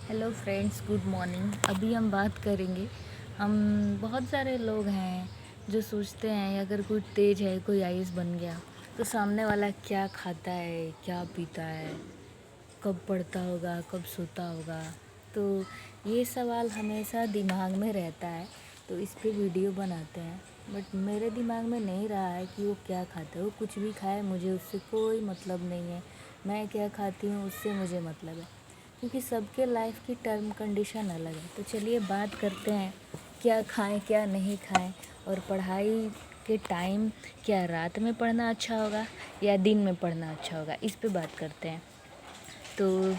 Hello friends, good morning. अभी हम बात करेंगे। हम बहुत सारे लोग हैं जो सोचते हैं अगर कोई तेज है, कोई आईएएस बन गया तो सामने वाला क्या खाता है, क्या पीता है, कब पढ़ता होगा, कब सोता होगा। तो ये सवाल हमेशा दिमाग में रहता है, तो इस पे वीडियो बनाते हैं। बट मेरे दिमाग में नहीं रहा है कि वो क्या खाता है। वो कुछ भी खाए, मुझे उससे कोई मतलब नहीं है। मैं क्या खाती हूँ उससे मुझे मतलब है, क्योंकि सबके लाइफ की टर्म कंडीशन अलग है। तो चलिए बात करते हैं, क्या खाएं क्या नहीं खाएं। और पढ़ाई के टाइम क्या रात में पढ़ना अच्छा होगा या दिन में पढ़ना अच्छा होगा, इस पे बात करते हैं। तो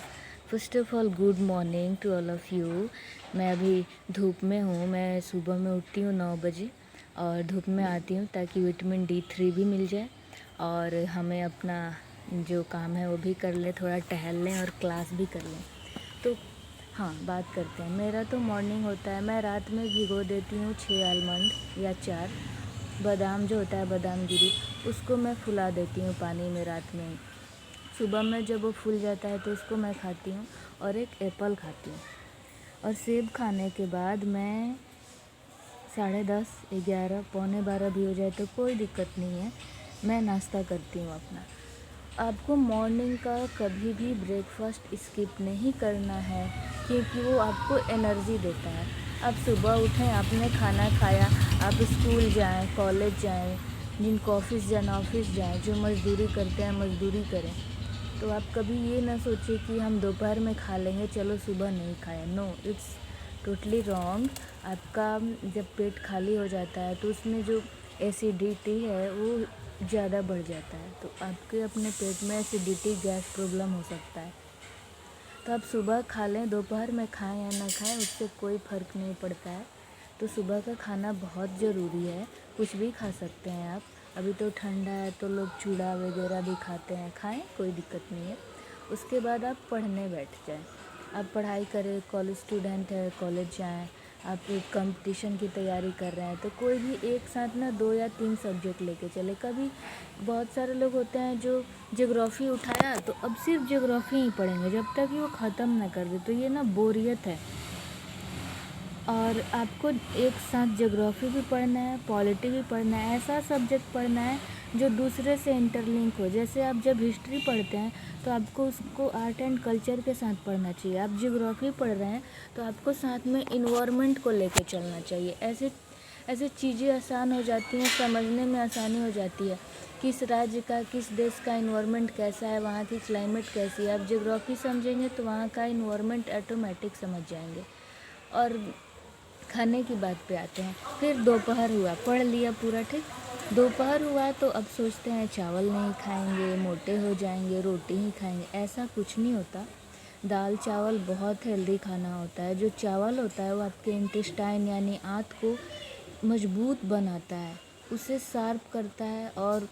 first of all good morning to all of you. मैं अभी धूप में हूँ। मैं सुबह में उठती हूँ 9 बजे और धूप में आती हूँ ताकि विटामिन D3 भी मिल जाए और हमें अपना जो काम है वो भी कर लें, थोड़ा टहल लें और क्लास भी कर लें। तो हाँ, बात करते हैं। मेरा तो मॉर्निंग होता है, मैं रात में भिगो देती हूँ 6 आलमंड या 4 बादाम जो होता है, बादाम गिरी, उसको मैं फुला देती हूँ पानी में रात में। सुबह में जब वो फूल जाता है तो उसको मैं खाती हूँ और एक एप्पल खाती हूँ। और सेब खाने के बाद मैं 10:30, 11, पौने 12 भी हो जाए तो कोई दिक्कत नहीं है, मैं नाश्ता करती हूँ अपना। आपको मॉर्निंग का कभी भी ब्रेकफास्ट स्किप नहीं करना है, क्योंकि वो आपको एनर्जी देता है। आप सुबह उठें, आपने खाना खाया, आप स्कूल जाएं, कॉलेज जाएं, जिनको ऑफिस जाना ऑफिस जाएं, जो मज़दूरी करते हैं मज़दूरी करें। तो आप कभी ये ना सोचें कि हम दोपहर में खा लेंगे, चलो सुबह नहीं खाएं। No, it's totally wrong. आपका जब पेट खाली हो जाता है तो उसमें जो एसिडिटी है वो ज़्यादा बढ़ जाता है, तो आपके अपने पेट में एसिडिटी, गैस प्रॉब्लम हो सकता है। तो आप सुबह खा लें, दोपहर में खाएं या ना खाएं, उससे कोई फ़र्क नहीं पड़ता है। तो सुबह का खाना बहुत ज़रूरी है। कुछ भी खा सकते हैं आप। अभी तो ठंडा है तो लोग चूड़ा वगैरह भी खाते हैं, खाएं, कोई दिक्कत नहीं है। उसके बाद आप पढ़ने बैठ जाएं। आप पढ़ाई करें, कॉलेज स्टूडेंट है, कॉलेज जाएं। आप एक कंपटीशन की तैयारी कर रहे हैं तो कोई भी एक साथ ना 2 या 3 सब्जेक्ट लेके चले। कभी बहुत सारे लोग होते हैं जो ज्योग्राफ़ी उठाया तो अब सिर्फ ज्योग्राफ़ी ही पढ़ेंगे जब तक कि वो ख़त्म ना कर दे, तो ये ना बोरियत है। और आपको एक साथ ज्योग्राफ़ी भी पढ़ना है, पॉलिटी भी पढ़ना है, ऐसा सब्जेक्ट पढ़ना है जो दूसरे से इंटरलिंक हो। जैसे आप जब हिस्ट्री पढ़ते हैं तो आपको उसको आर्ट एंड कल्चर के साथ पढ़ना चाहिए। आप ज्योग्राफ़ी पढ़ रहे हैं तो आपको साथ में इन्वायरमेंट को लेके चलना चाहिए। ऐसे ऐसे चीज़ें आसान हो जाती हैं, समझने में आसानी हो जाती है। किस राज्य का, किस देश का इन्वायरमेंट कैसा है, वहाँ की क्लाइमेट कैसी है। आप ज्योग्राफ़ी समझेंगे तो वहाँ का इन्वायरमेंट ऑटोमेटिक समझ जाएंगे। और खाने की बात पे आते हैं। फिर दोपहर हुआ, पढ़ लिया पूरा, ठीक। दोपहर हुआ तो अब सोचते हैं चावल नहीं खाएंगे, मोटे हो जाएंगे, रोटी ही खाएंगे। ऐसा कुछ नहीं होता। दाल चावल बहुत हेल्दी खाना होता है। जो चावल होता है वो आपके इंटेस्टाइन यानी आंत को मजबूत बनाता है, उसे शार्प करता है और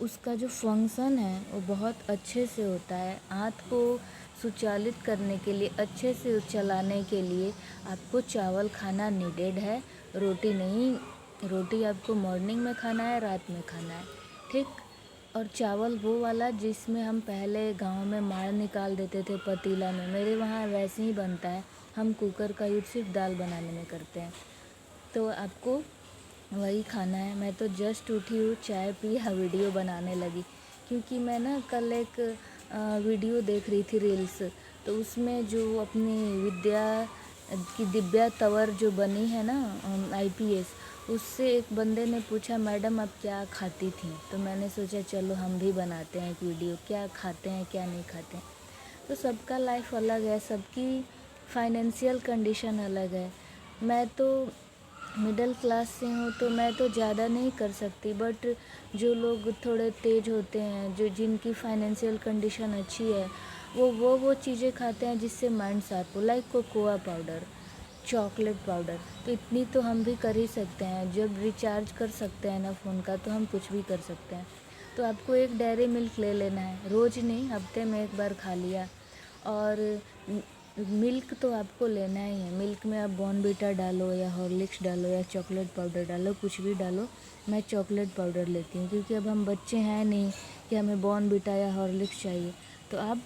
उसका जो फंक्शन है वो बहुत अच्छे से होता है। आंत को सुचालित करने के लिए, अच्छे से चलाने के लिए आपको चावल खाना नीडेड है, रोटी नहीं। रोटी आपको मॉर्निंग में खाना है, रात में खाना है, ठीक। और चावल वो वाला जिसमें हम पहले गांव में मार निकाल देते थे पतीला में, मेरे वहाँ वैसे ही बनता है। हम कुकर का यूज़ सिर्फ दाल बनाने में करते हैं। तो आपको वही खाना है। मैं तो जस्ट उठी हूँ, चाय पी, हाँ वीडियो बनाने लगी, क्योंकि मैं ना कल एक वीडियो देख रही थी, रील्स। तो उसमें जो अपनी विद्या की दिव्या तंवर जो बनी है ना IPS, उससे एक बंदे ने पूछा, मैडम आप क्या खाती थी। तो मैंने सोचा चलो हम भी बनाते हैं एक वीडियो, क्या खाते हैं क्या नहीं खाते हैं। तो सबका लाइफ अलग है, सबकी फाइनेंशियल कंडीशन अलग है। मैं तो मिडिल क्लास से हूँ तो मैं तो ज़्यादा नहीं कर सकती, बट जो लोग थोड़े तेज होते हैं, जो जिनकी फाइनेंशियल कंडीशन अच्छी है, वो चीज़ें खाते हैं जिससे माइंड शार्प हो, like cocoa powder, chocolate powder. तो इतनी तो हम भी कर ही सकते हैं। जब रिचार्ज कर सकते हैं ना फ़ोन का, तो हम कुछ भी कर सकते हैं। तो आपको एक डेयरी मिल्क ले लेना है, रोज़ नहीं, हफ्ते में एक बार खा लिया। और मिल्क तो आपको लेना ही है। मिल्क में आप बॉर्नवीटा डालो या हॉर्लिक्स डालो या चॉकलेट पाउडर डालो, कुछ भी डालो। मैं चॉकलेट पाउडर लेती हूँ, क्योंकि अब हम बच्चे हैं नहीं कि हमें बॉर्नवीटा या हॉर्लिक्स चाहिए। तो आप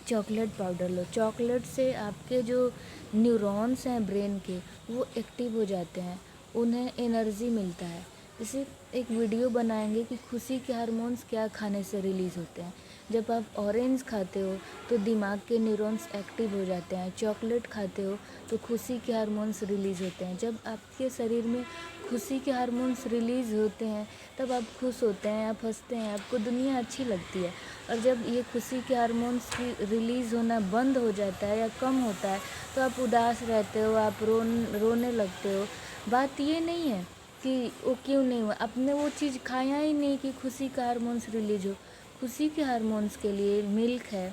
चॉकलेट पाउडर लो। चॉकलेट से आपके जो न्यूरॉन्स हैं ब्रेन के, वो एक्टिव हो जाते हैं, उन्हें एनर्जी मिलता है। जैसे एक वीडियो बनाएंगे कि खुशी के हार्मोन्स क्या खाने से रिलीज़ होते हैं। जब आप ऑरेंज खाते हो तो दिमाग के न्यूरॉन्स एक्टिव हो जाते हैं। चॉकलेट खाते हो तो खुशी के हार्मोन्स रिलीज़ होते हैं। जब आपके शरीर में खुशी के हार्मोन्स रिलीज़ होते हैं तब आप खुश होते हैं, आप हंसते हैं, आपको दुनिया अच्छी लगती है। और जब ये खुशी के हार्मोन्स की रिलीज़ होना बंद हो जाता है या कम होता है तो आप उदास रहते हो, आप रोने लगते हो। बात ये नहीं है कि वो क्यों नहीं हुआ, आपने वो चीज़ खाया ही नहीं कि खुशी का हार्मोन्स रिलीज हो। खुशी के हार्मोन्स के लिए मिल्क है,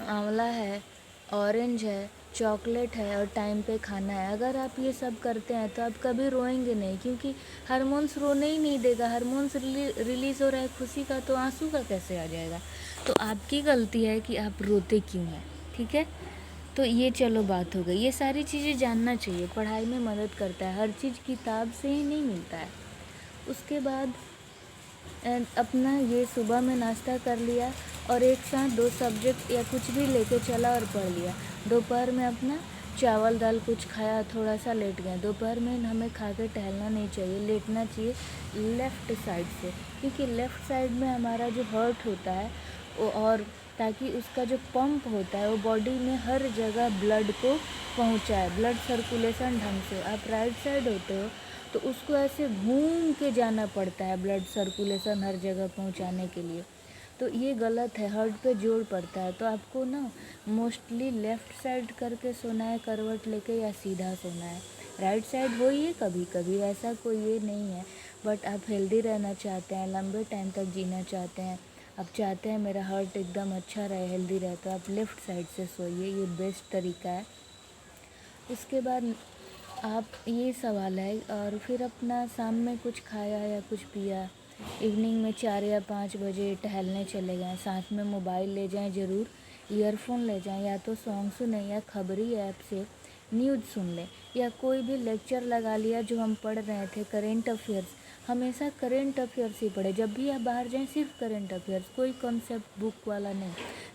आंवला है, ऑरेंज है, चॉकलेट है और टाइम पे खाना है। अगर आप ये सब करते हैं तो आप कभी रोएंगे नहीं, क्योंकि हार्मोन्स रोने ही नहीं देगा। हार्मोन्स रिलीज़ हो रहा है खुशी का, तो आंसू का कैसे आ जाएगा। तो आपकी गलती है कि आप रोते क्यों हैं, ठीक है। तो ये चलो बात हो गई। ये सारी चीज़ें जानना चाहिए, पढ़ाई में मदद करता है। हर चीज़ किताब से ही नहीं मिलता है। उसके बाद अपना ये सुबह में नाश्ता कर लिया और एक साथ 2 सब्जेक्ट या कुछ भी लेके चला और पढ़ लिया। दोपहर में अपना चावल दाल कुछ खाया, थोड़ा सा लेट गए। दोपहर में हमें खा के टहलना नहीं चाहिए, लेटना चाहिए लेफ़्ट साइड से, क्योंकि लेफ़्ट साइड में हमारा जो हार्ट होता है वो, और ताकि उसका जो पंप होता है वो बॉडी में हर जगह ब्लड को पहुंचाए, ब्लड सर्कुलेशन ढंग से। आप राइट साइड होते हो तो उसको ऐसे घूम के जाना पड़ता है ब्लड सर्कुलेशन हर जगह पहुंचाने के लिए। तो ये गलत है, हार्ट पे जोर पड़ता है। तो आपको ना मोस्टली लेफ़्ट साइड करके सोना है, करवट लेके, या सीधा सोना है। राइट साइड हो ही कभी कभी, ऐसा कोई ये नहीं है। बट आप हेल्दी रहना चाहते हैं, लंबे टाइम तक जीना चाहते हैं, आप चाहते हैं मेरा हार्ट एकदम अच्छा रहे, हेल्दी रहे, तो आप लेफ़्ट साइड से सोइए, ये बेस्ट तरीका है। उसके बाद आप ये सवाल है, और फिर अपना शाम में कुछ खाया या कुछ पिया, इवनिंग में 4 या 5 बजे टहलने चले गए। साथ में मोबाइल ले जाएं ज़रूर, ईयरफोन ले जाएं, या तो सॉन्ग सुने या खबरी ऐप से न्यूज़ सुन लें, या कोई भी लेक्चर लगा लिया जो हम पढ़ रहे थे करेंट अफेयर्स। हमेशा करेंट अफेयर्स ही पढ़े, जब भी आप बाहर जाएं सिर्फ करेंट अफेयर्स, कोई कॉन्सेप्ट बुक वाला नहीं,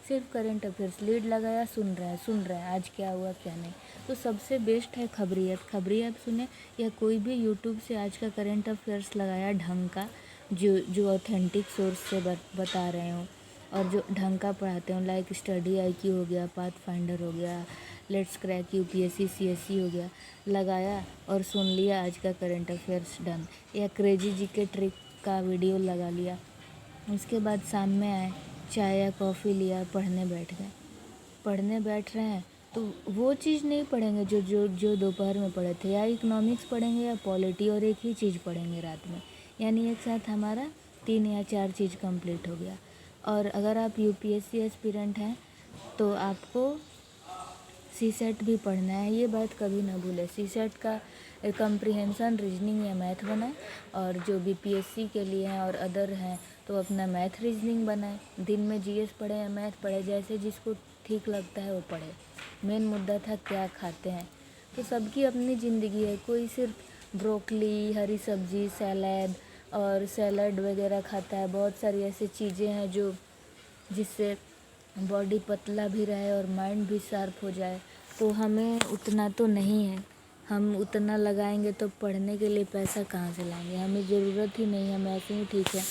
सिर्फ करेंट अफेयर्स। लीड लगाया, सुन रहे हैं आज क्या हुआ क्या नहीं। तो सबसे बेस्ट है खबरी ऐप सुने, या कोई भी यूट्यूब से आज का करेंट अफेयर्स लगाया ढंग का, जो ऑथेंटिक सोर्स से बता रहे हो और जो ढंग का पढ़ाते हो, लाइक स्टडी IQ हो गया, पाथ फाइंडर हो गया, लेट्स क्रैक UPSC CSE हो गया, लगाया और सुन लिया आज का करंट अफेयर्स डन। या क्रेजी जी के ट्रिक का वीडियो लगा लिया। उसके बाद शाम में आए, चाय या कॉफ़ी लिया, पढ़ने बैठ रहे हैं तो वो चीज़ नहीं पढ़ेंगे जो जो जो दोपहर में पढ़े थे, या इकोनॉमिक्स पढ़ेंगे या पॉलिटी, और एक ही चीज़ पढ़ेंगे रात में। यानी एक साथ हमारा 3 या 4 चीज़ कंप्लीट हो गया। और अगर आप UPSC एस्पिरेंट हैं तो आपको CSET भी पढ़ना है, ये बात कभी ना भूलें। CSET का कम्प्रीहेंशन, रीजनिंग या मैथ बनाए, और जो BPSC के लिए हैं और अदर हैं तो अपना मैथ रीजनिंग बनाए। दिन में GS पढ़े या मैथ पढ़े, जैसे जिसको ठीक लगता है वो पढ़े। मेन मुद्दा था क्या खाते हैं। तो सबकी अपनी ज़िंदगी है, कोई सिर्फ ब्रोकली, हरी सब्जी, सैलड वगैरह खाता है। बहुत सारी ऐसी चीज़ें हैं जो जिससे बॉडी पतला भी रहे और माइंड भी शार्प हो जाए। तो हमें उतना तो नहीं है, हम उतना लगाएंगे तो पढ़ने के लिए पैसा कहाँ से लाएंगे, हमें ज़रूरत ही नहीं है, हम ऐसे ही ठीक है।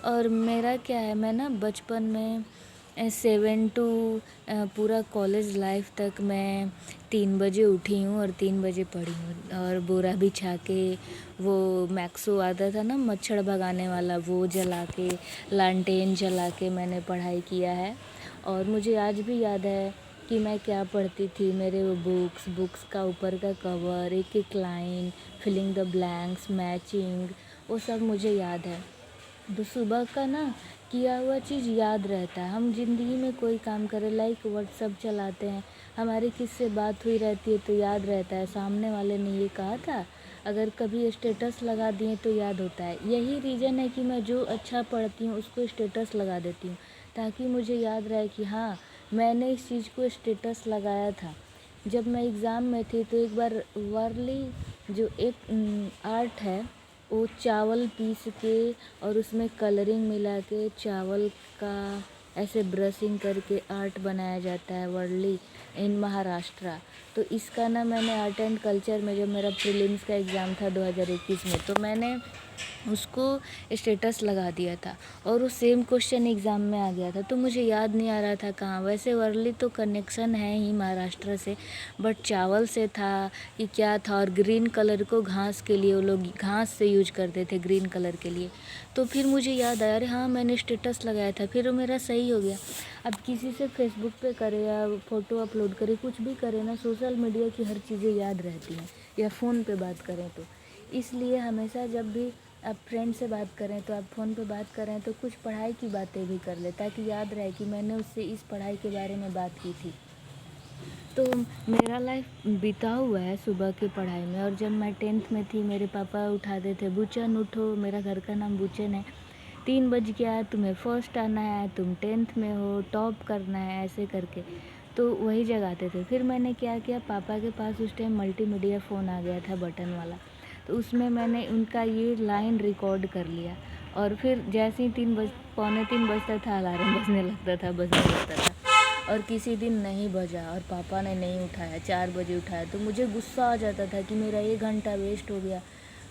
और मेरा क्या है, मैं ना बचपन में 7 टू पूरा कॉलेज लाइफ तक मैं 3 बजे उठी हूँ और 3 बजे पढ़ी हूँ। और बोरा बिछा के, वो मैक्सो आता था ना मच्छर भगाने वाला, वो जला के, लालटेन जला के मैंने पढ़ाई किया है। और मुझे आज भी याद है कि मैं क्या पढ़ती थी। मेरे वो बुक्स का ऊपर का कवर, एक एक line, filling the blanks, matching, वो सब मुझे याद है। तो सुबह का ना किया हुआ चीज़ याद रहता है। हम ज़िंदगी में कोई काम करें, लाइक व्हाट्सअप चलाते हैं, हमारी किससे बात हुई रहती है तो याद रहता है, सामने वाले ने ये कहा था, अगर कभी स्टेटस लगा दिए तो याद होता है। यही रीज़न है कि मैं जो अच्छा पढ़ती हूँ उसको स्टेटस लगा देती हूँ, ताकि मुझे याद रहे कि हाँ मैंने इस चीज़ को स्टेटस लगाया था। जब मैं एग्ज़ाम में थी तो एक बार वारली जो एक आर्ट है, वो चावल पीस के और उसमें कलरिंग मिला के चावल का ऐसे ब्रशिंग करके आर्ट बनाया जाता है वर्ली इन महाराष्ट्र। तो इसका ना मैंने आर्ट एंड कल्चर में जब मेरा प्रीलिम्स का एग्ज़ाम था 2021 में, तो मैंने उसको स्टेटस लगा दिया था और वो सेम क्वेश्चन एग्ज़ाम में आ गया था। तो मुझे याद नहीं आ रहा था कहाँ। वैसे वर्ली तो कनेक्शन है ही महाराष्ट्र से, बट चावल से था कि क्या था। और ग्रीन कलर को घास के लिए, वो लोग घास से यूज करते थे ग्रीन कलर के लिए। तो फिर मुझे याद आया, अरे हाँ मैंने स्टेटस लगाया था, फिर वो मेरा सही हो गया। अब किसी से फेसबुक पे करे या फ़ोटो अपलोड करे, कुछ भी करे ना, सोशल मीडिया की हर चीज़ें याद रहती हैं, या फ़ोन पे बात करें तो। इसलिए हमेशा जब भी आप फ्रेंड से बात करें तो आप फ़ोन पे बात करें तो कुछ पढ़ाई की बातें भी कर लें, ताकि याद रहे कि मैंने उससे इस पढ़ाई के बारे में बात की थी। तो मेरा लाइफ बीता हुआ है सुबह की पढ़ाई में। और जब मैं 10th में थी, मेरे पापा उठाते थे, बुचन उठो, मेरा घर का नाम बुचन है, 3 बज गया, तुम्हें फर्स्ट आना है, तुम 10th में हो, टॉप करना है, ऐसे करके। तो वही जगाते थे। फिर मैंने क्या किया, पापा के पास उस टाइम मल्टीमीडिया फ़ोन आ गया था बटन वाला, तो उसमें मैंने उनका ये लाइन रिकॉर्ड कर लिया। और फिर जैसे ही 3 पौने 3 बजता था, अलार्म बजने लगता था। और किसी दिन नहीं बजा और पापा ने नहीं उठाया, 4 बजे उठाया, तो मुझे गुस्सा आ जाता था कि मेरा 1 घंटा वेस्ट हो गया।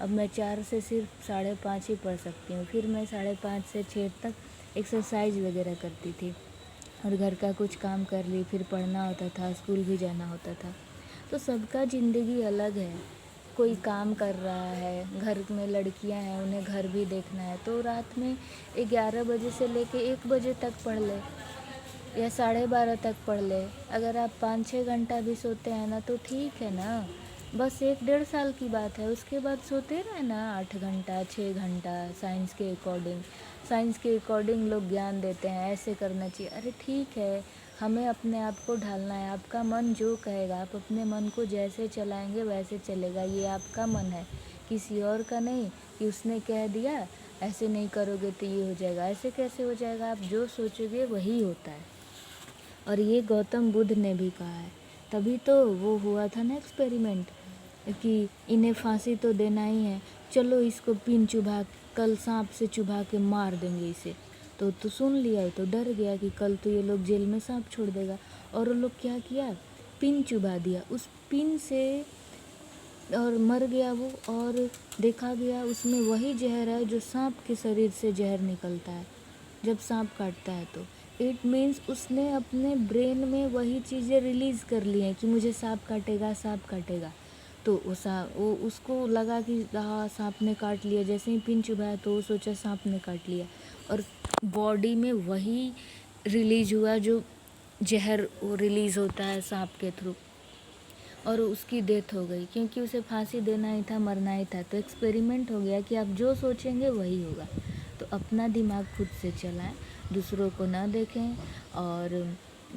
अब मैं 4 से सिर्फ 5:30 ही पढ़ सकती हूँ। फिर मैं 5:30 से 6 तक एक्सरसाइज वगैरह करती थी और घर का कुछ काम कर ली, फिर पढ़ना होता था, स्कूल भी जाना होता था। तो सबका ज़िंदगी अलग है। कोई काम कर रहा है, घर में लड़कियां हैं, उन्हें घर भी देखना है, तो रात में 11 बजे से लेके 1 बजे तक पढ़ ले या 12:30 तक पढ़ ले। अगर आप 5-6 घंटा भी सोते हैं ना तो ठीक है ना, बस 1-1.5 साल की बात है। उसके बाद सोते रहे ना 8 घंटा 6 घंटा, साइंस के अकॉर्डिंग लोग ज्ञान देते हैं, ऐसे करना चाहिए। अरे ठीक है, हमें अपने आप को ढालना है। आपका मन जो कहेगा, आप अपने मन को जैसे चलाएंगे वैसे चलेगा। ये आपका मन है, किसी और का नहीं कि उसने कह दिया ऐसे नहीं करोगे तो ये हो जाएगा। ऐसे कैसे हो जाएगा? आप जो सोचोगे वही होता है। और ये गौतम बुद्ध ने भी कहा है, तभी तो वो हुआ था ना एक्सपेरिमेंट, कि इन्हें फांसी तो देना ही है, चलो इसको पिन चुभा, कल सांप से चुभा के मार देंगे इसे। तो सुन लिया, तो डर गया कि कल तो ये लोग जेल में सांप छोड़ देगा। और वो लोग क्या किया, पिन चुभा दिया उस पिन से, और मर गया वो। और देखा गया उसमें वही जहर है जो सांप के शरीर से जहर निकलता है जब सांप काटता है। तो इट मीन्स उसने अपने ब्रेन में वही चीज़ें रिलीज़ कर ली हैं कि मुझे सांप काटेगा, सांप काटेगा। तो वो उसको लगा कि हाँ सांप ने काट लिया। जैसे ही पिन चुभाया तो वो सोचा सांप ने काट लिया, और बॉडी में वही रिलीज हुआ जो जहर वो रिलीज़ होता है सांप के थ्रू। और उसकी डेथ हो गई, क्योंकि उसे फांसी देना ही था, मरना ही था। तो एक्सपेरिमेंट हो गया कि आप जो सोचेंगे वही होगा। तो अपना दिमाग खुद से चलाएं, दूसरों को ना देखें, और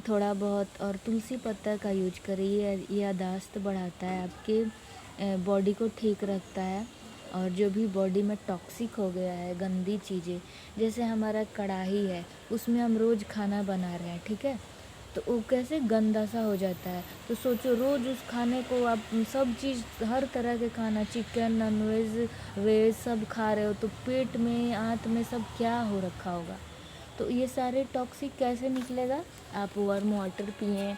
थोड़ा बहुत और तुलसी पत्ता का यूज करें। ये याददाश्त बढ़ाता है, आपके बॉडी को ठीक रखता है। और जो भी बॉडी में टॉक्सिक हो गया है, गंदी चीज़ें, जैसे हमारा कढ़ाई है, उसमें हम रोज़ खाना बना रहे हैं, ठीक है, तो वो कैसे गंदा सा हो जाता है। तो सोचो, रोज़ उस खाने को आप सब चीज़, हर तरह के खाना, चिकन, नॉन वेज, वेज सब खा रहे हो, तो पेट में, आंत में सब क्या हो रखा होगा। तो ये सारे टॉक्सिक कैसे निकलेगा? आप वार्म वाटर पिएं,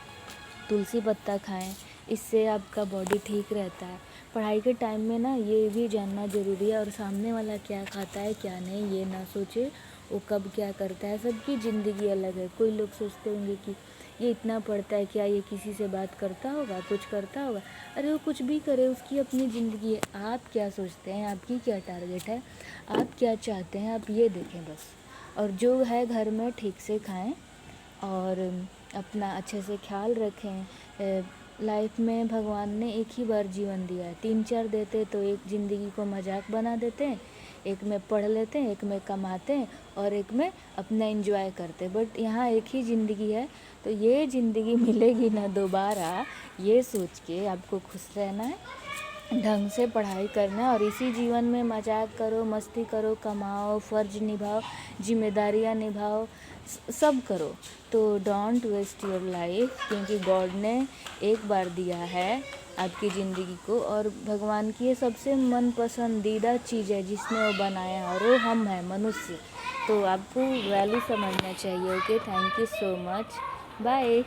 तुलसी पत्ता खाएं, इससे आपका बॉडी ठीक रहता है। पढ़ाई के टाइम में ना ये भी जानना ज़रूरी है, और सामने वाला क्या खाता है क्या नहीं ये ना सोचे, वो कब क्या करता है। सबकी ज़िंदगी अलग है। कोई लोग सोचते होंगे कि ये इतना पढ़ता है, क्या ये किसी से बात करता होगा, कुछ करता होगा? अरे वो कुछ भी करे, उसकी अपनी ज़िंदगी है। आप क्या सोचते हैं, आपकी क्या टारगेट है, आप क्या चाहते हैं, आप ये देखें बस। और जो है घर में ठीक से खाएं और अपना अच्छे से ख्याल रखें। लाइफ में भगवान ने एक ही बार जीवन दिया है, 3-4 देते तो एक ज़िंदगी को मजाक बना देते हैं, एक में पढ़ लेते हैं, एक में कमाते हैं, और एक में अपना एंजॉय करते हैं। बट यहाँ एक ही ज़िंदगी है, तो ये ज़िंदगी मिलेगी ना दोबारा, ये सोच के आपको खुश रहना है, ढंग से पढ़ाई करना है, और इसी जीवन में मजाक करो, मस्ती करो, कमाओ, फ़र्ज निभाओ, जिम्मेदारियाँ निभाओ, सब करो। तो डोंट वेस्ट योर लाइफ, क्योंकि गॉड ने एक बार दिया है आपकी ज़िंदगी को, और भगवान की ये सबसे मन पसंदीदा चीज़ है जिसने वो बनाया है, और वो हम हैं, मनुष्य। तो आपको वैल्यू समझना चाहिए। Okay, thank you so much, bye.